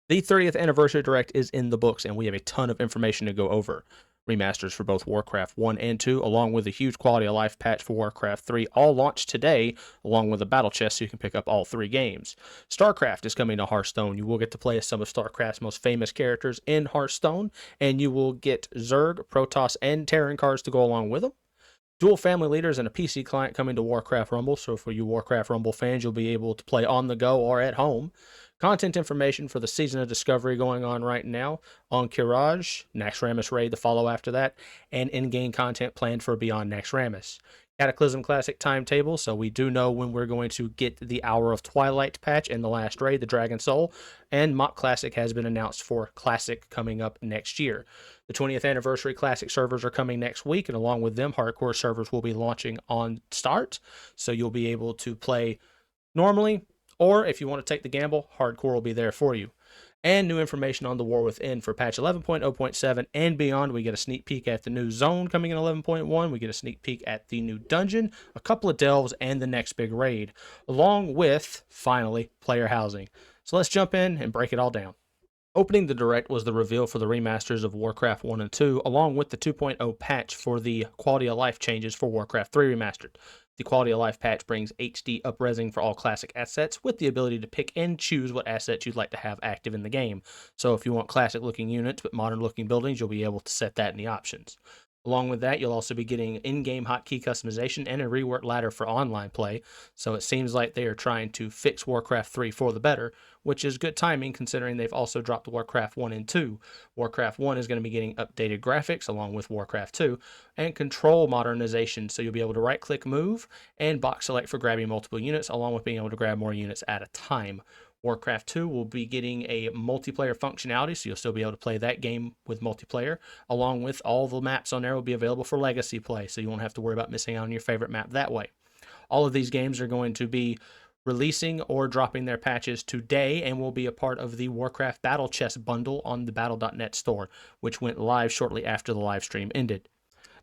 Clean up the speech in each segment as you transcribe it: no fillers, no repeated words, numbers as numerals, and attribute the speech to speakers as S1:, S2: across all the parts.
S1: The 30th Anniversary Direct is in the books, and we have a ton of information to go over. Remasters for both Warcraft 1 and 2, along with a huge quality of life patch for Warcraft 3, all launched today, along with a battle chest so you can pick up all 3 games. Starcraft is coming to Hearthstone. You will get to play as some of Starcraft's most famous characters in Hearthstone, and you will get Zerg, Protoss, and Terran cards to go along with them. Dual family leaders and a PC client coming to Warcraft Rumble, so for you Warcraft Rumble fans, you'll be able to play on the go or at home. Content information for the Season of Discovery going on right now on Kiraj, Naxxramas Raid to follow after that, and in-game content planned for Beyond Naxxramas. Cataclysm Classic timetable, so we do know when we're going to get the Hour of Twilight patch and the last raid, the Dragon Soul, and Mock Classic has been announced for Classic coming up next year. The 20th Anniversary Classic servers are coming next week, and along with them, Hardcore servers will be launching on start, so you'll be able to play normally, or if you want to take the gamble, Hardcore will be there for you. And new information on the War Within for patch 11.0.7 and beyond. We get a sneak peek at the new zone coming in 11.1. We get a sneak peek at the new dungeon, a couple of delves, and the next big raid, along with, finally, player housing. So let's jump in and break it all down. Opening the Direct was the reveal for the remasters of Warcraft 1 and 2, along with the 2.0 patch for the quality of life changes for Warcraft 3 Remastered. The quality of life patch brings HD upresing for all classic assets, with the ability to pick and choose what assets you'd like to have active in the game. So if you want classic looking units but modern looking buildings, you'll be able to set that in the options. Along with that, you'll also be getting in-game hotkey customization and a reworked ladder for online play, so it seems like they are trying to fix Warcraft 3 for the better, which is good timing considering they've also dropped Warcraft 1 and 2. Warcraft 1 is going to be getting updated graphics along with Warcraft 2, and control modernization, so you'll be able to right-click move and box select for grabbing multiple units, along with being able to grab more units at a time. Warcraft 2 will be getting a multiplayer functionality, so you'll still be able to play that game with multiplayer, along with all the maps on there will be available for legacy play, so you won't have to worry about missing out on your favorite map that way. All of these games are going to be releasing or dropping their patches today and will be a part of the Warcraft Battle Chest bundle on the Battle.net store, which went live shortly after the live stream ended.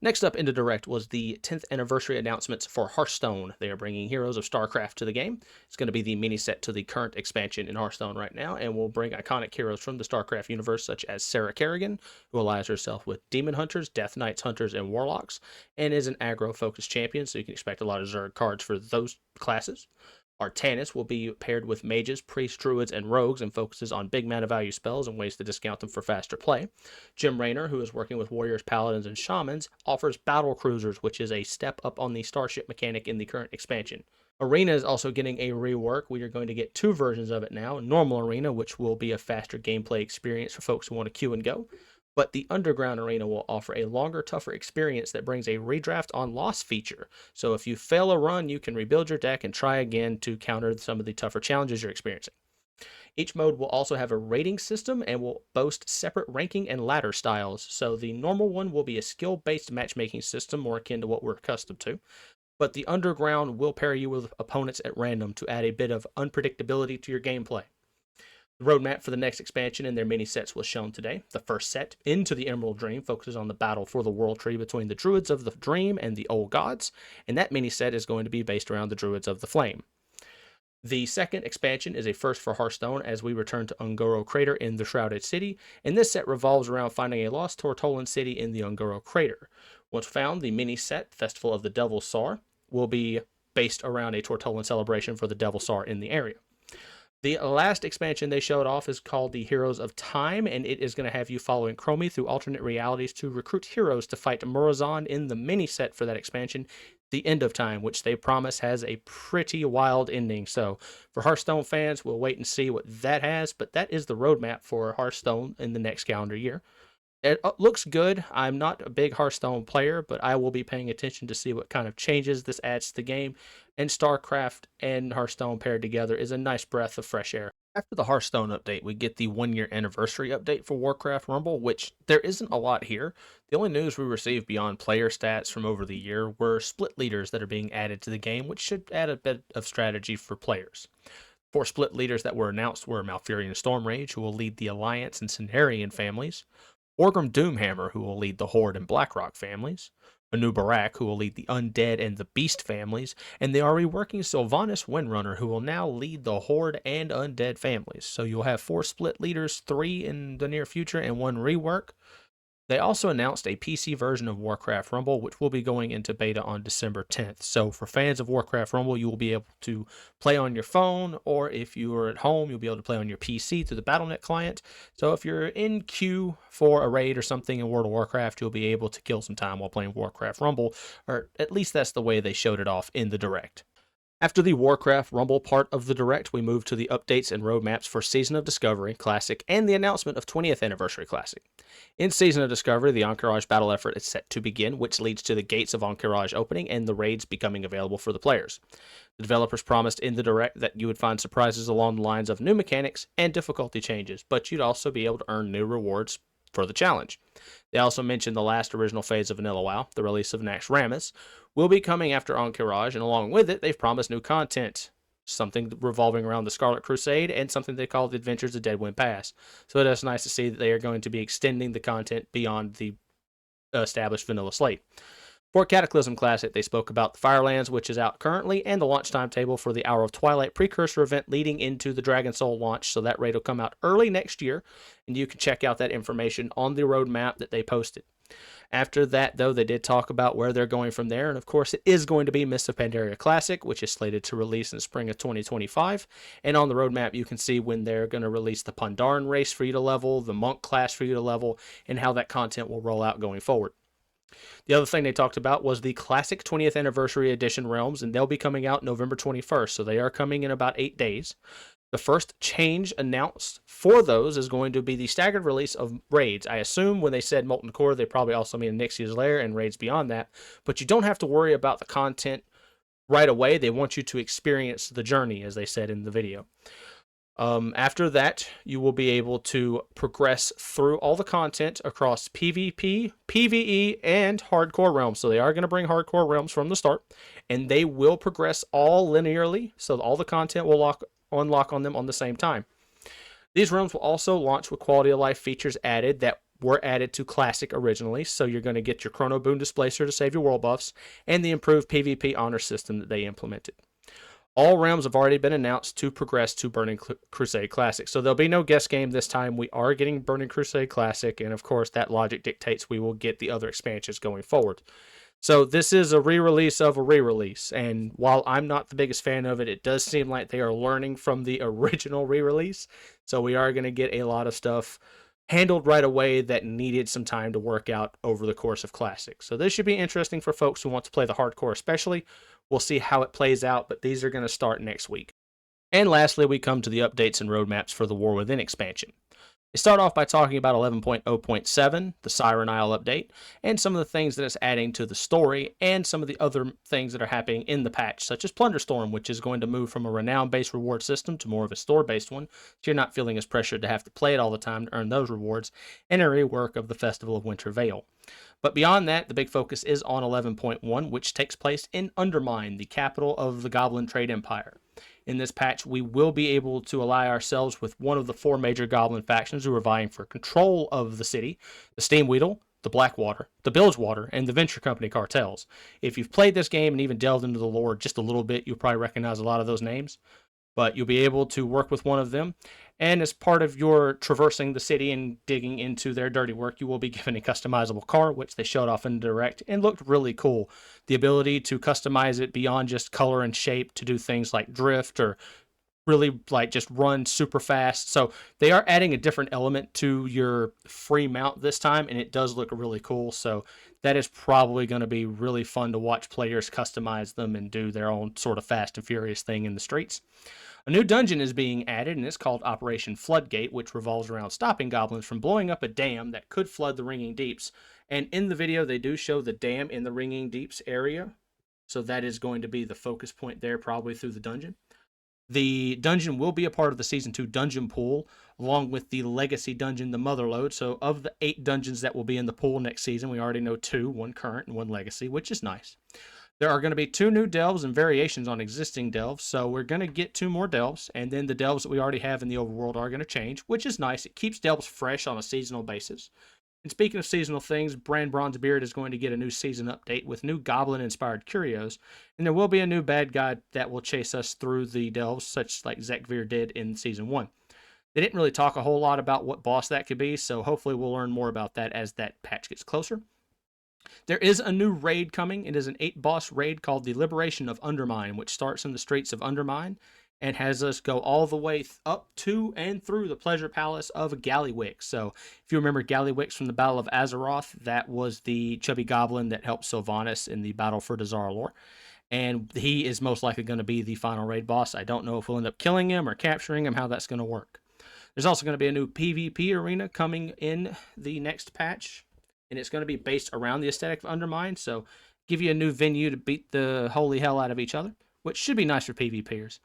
S1: Next up in the Direct was the 10th anniversary announcements for Hearthstone. They are bringing Heroes of Starcraft to the game. It's going to be the mini set to the current expansion in Hearthstone right now, and will bring iconic heroes from the Starcraft universe, such as Sarah Kerrigan, who allies herself with Demon Hunters, Death Knights, Hunters, and Warlocks, and is an aggro-focused champion, so you can expect a lot of Zerg cards for those classes. Artanis will be paired with mages, priests, druids, and rogues and focuses on big mana value spells and ways to discount them for faster play. Jim Raynor, who is working with warriors, paladins, and shamans, offers battle cruisers, which is a step up on the starship mechanic in the current expansion. Arena is also getting a rework. We are going to get 2 versions of it now. Normal Arena, which will be a faster gameplay experience for folks who want to queue and go, but the Underground Arena will offer a longer, tougher experience that brings a redraft on loss feature. So if you fail a run, you can rebuild your deck and try again to counter some of the tougher challenges you're experiencing. Each mode will also have a rating system and will boast separate ranking and ladder styles. So the normal one will be a skill-based matchmaking system, more akin to what we're accustomed to. But the Underground will pair you with opponents at random to add a bit of unpredictability to your gameplay. The roadmap for the next expansion and their mini sets was shown today. The first set, Into the Emerald Dream, focuses on the battle for the World Tree between the Druids of the Dream and the Old Gods, and that mini set is going to be based around the Druids of the Flame. The second expansion is a first for Hearthstone as we return to Ungoro Crater in the Shrouded City, and this set revolves around finding a lost Tortolan city in the Ungoro Crater. Once found, the mini set, Festival of the Devil Sar, will be based around a Tortolan celebration for the Devil Sar in the area. The last expansion they showed off is called the Heroes of Time, and it is going to have you following Chromie through alternate realities to recruit heroes to fight Murazan in the mini set for that expansion, The End of Time, which they promise has a pretty wild ending. So for Hearthstone fans, we'll wait and see what that has, but that is the roadmap for Hearthstone in the next calendar year. It looks good. I'm not a big Hearthstone player, but I will be paying attention to see what kind of changes this adds to the game. And StarCraft and Hearthstone paired together is a nice breath of fresh air. After the Hearthstone update, we get the 1-year anniversary update for Warcraft Rumble, which there isn't a lot here. The only news we received beyond player stats from over the year were split leaders that are being added to the game, which should add a bit of strategy for players. 4 split leaders that were announced were Malfurion Stormrage, who will lead the Alliance and Cenarian families, Orgrim Doomhammer, who will lead the Horde and Blackrock families, a new Barak who will lead the Undead and the Beast families, and they are reworking Sylvanas Windrunner who will now lead the Horde and Undead families. So you'll have 4 split leaders, 3 in the near future, and 1 rework. They also announced a PC version of Warcraft Rumble, which will be going into beta on December 10th. So for fans of Warcraft Rumble, you will be able to play on your phone, or if you are at home, you'll be able to play on your PC through the Battle.net client. So if you're in queue for a raid or something in World of Warcraft, you'll be able to kill some time while playing Warcraft Rumble, or at least that's the way they showed it off in the Direct. After the Warcraft Rumble part of the Direct, we move to the updates and roadmaps for Season of Discovery Classic and the announcement of 20th Anniversary Classic. In Season of Discovery, the Entourage battle effort is set to begin, which leads to the gates of Entourage opening and the raids becoming available for the players. The developers promised in the Direct that you would find surprises along the lines of new mechanics and difficulty changes, but you'd also be able to earn new rewards for the challenge. They also mentioned the last original phase of Vanilla WoW, the release of Naxxramas, will be coming after Entourage, and along with it, they've promised new content, something revolving around the Scarlet Crusade and something they call the Adventures of Deadwind Pass. So that's nice to see that they are going to be extending the content beyond the established vanilla slate. For Cataclysm Classic, they spoke about the Firelands, which is out currently, and the launch timetable for the Hour of Twilight precursor event leading into the Dragon Soul launch, so that raid will come out early next year, and you can check out that information on the roadmap that they posted. After that, though, they did talk about where they're going from there, and of course it is going to be Mists of Pandaria Classic, which is slated to release in spring of 2025, and on the roadmap you can see when they're going to release the Pandaren race for you to level, the Monk class for you to level, and how that content will roll out going forward. The other thing they talked about was the Classic 20th Anniversary Edition realms, and they'll be coming out November 21st, so they are coming in about 8 days. The first change announced for those is going to be the staggered release of raids. I assume when they said Molten Core, they probably also mean Nixia's Lair and raids beyond that, but you don't have to worry about the content right away. They want you to experience the journey, as they said in the video. After that, you will be able to progress through all the content across PvP, PvE, and Hardcore realms. So they are going to bring Hardcore realms from the start, and they will progress all linearly, so all the content will unlock on them on the same time. These realms will also launch with quality of life features added that were added to Classic originally, so you're going to get your Chrono Boon Displacer to save your world buffs, and the improved PvP honor system that they implemented. All realms have already been announced to progress to Burning Crusade Classic. So there'll be no guest game this time. We are getting Burning Crusade Classic, and of course that logic dictates we will get the other expansions going forward. So this is a re-release of a re-release, and while I'm not the biggest fan of it, it does seem like they are learning from the original re-release. So we are going to get a lot of stuff handled right away that needed some time to work out over the course of Classic. So this should be interesting for folks who want to play the hardcore especially. We'll see how it plays out, but these are going to start next week. And lastly, we come to the updates and roadmaps for the War Within expansion. They start off by talking about 11.0.7, the Siren Isle update, and some of the things that it's adding to the story, and some of the other things that are happening in the patch, such as Plunderstorm, which is going to move from a renown-based reward system to more of a store-based one, so you're not feeling as pressured to have to play it all the time to earn those rewards, and a rework of the Festival of Winter Veil. But beyond that, the big focus is on 11.1, which takes place in Undermine, the capital of the Goblin Trade Empire. In this patch, we will be able to ally ourselves with one of the 4 major Goblin factions who are vying for control of the city, the Steamweedle, the Blackwater, the Bilgewater, and the Venture Company cartels. If you've played this game and even delved into the lore just a little bit, you'll probably recognize a lot of those names. But you'll be able to work with one of them, and as part of your traversing the city and digging into their dirty work, you will be given a customizable car, which they showed off in the Direct and looked really cool. The ability to customize it beyond just color and shape to do things like drift or really like just run super fast. So they are adding a different element to your free mount this time, and it does look really cool. So that is probably going to be really fun to watch players customize them and do their own sort of fast and furious thing in the streets. A new dungeon is being added, and it's called Operation Floodgate, which revolves around stopping goblins from blowing up a dam that could flood the Ringing Deeps. And in the video, they do show the dam in the Ringing Deeps area, so that is going to be the focus point there, probably through the dungeon. The dungeon will be a part of the Season 2 dungeon pool, along with the Legacy dungeon, the Motherlode. So of the 8 dungeons that will be in the pool next season, we already know 2, 1 current and 1 Legacy, which is nice. There are going to be 2 new delves and variations on existing delves, so we're going to get 2 more delves, and then the delves that we already have in the overworld are going to change, which is nice. It keeps delves fresh on a seasonal basis. And speaking of seasonal things, Brand Bronzebeard is going to get a new season update with new goblin-inspired curios, and there will be a new bad guy that will chase us through the delves, such like Zekvir did in Season 1. They didn't really talk a whole lot about what boss that could be, so hopefully we'll learn more about that as that patch gets closer. There is a new raid coming. It is an 8-boss raid called the Liberation of Undermine, which starts in the streets of Undermine and has us go all the way up to and through the Pleasure Palace of Gallywix. So if you remember Gallywix from the Battle of Azeroth, that was the chubby goblin that helped Sylvanas in the Battle for Dazar'alor. And he is most likely going to be the final raid boss. I don't know if we'll end up killing him or capturing him, how that's going to work. There's also going to be a new PvP arena coming in the next patch, and it's going to be based around the aesthetic of Undermine, so give you a new venue to beat the holy hell out of each other, which should be nice for PvPers.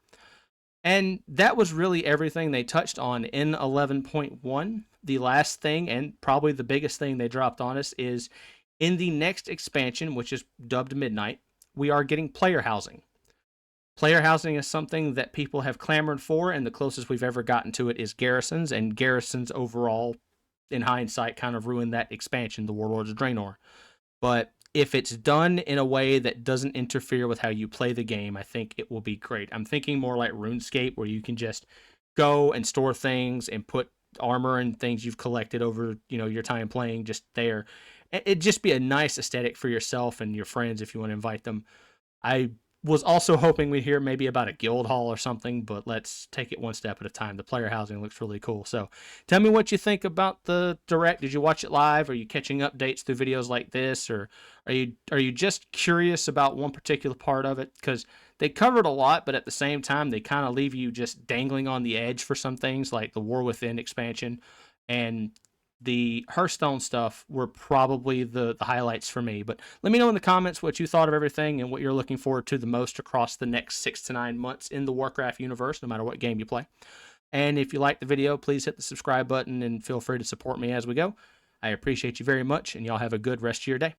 S1: And that was really everything they touched on in 11.1. The last thing, and probably the biggest thing they dropped on us, is in the next expansion, which is dubbed Midnight, we are getting player housing. Player housing is something that people have clamored for, and the closest we've ever gotten to it is Garrisons, and Garrisons overall, in hindsight, kind of ruined that expansion, the Warlords of Draenor. But if it's done in a way that doesn't interfere with how you play the game, I think it will be great. I'm thinking more like RuneScape, where you can just go and store things and put armor and things you've collected over, your time playing just there. It'd just be a nice aesthetic for yourself and your friends if you want to invite them. I was also hoping we'd hear maybe about a guild hall or something, but let's take it one step at a time. The player housing looks really cool. So tell me what you think about the Direct. Did you watch it live? Are you catching updates through videos like this? Or are you just curious about one particular part of it? Because they covered a lot, but at the same time, they kind of leave you just dangling on the edge for some things, like the War Within expansion. And the Hearthstone stuff were probably the highlights for me. But let me know in the comments what you thought of everything and what you're looking forward to the most across the next 6 to 9 months in the Warcraft universe, no matter what game you play. And if you like the video, please hit the subscribe button and feel free to support me as we go. I appreciate you very much, and y'all have a good rest of your day.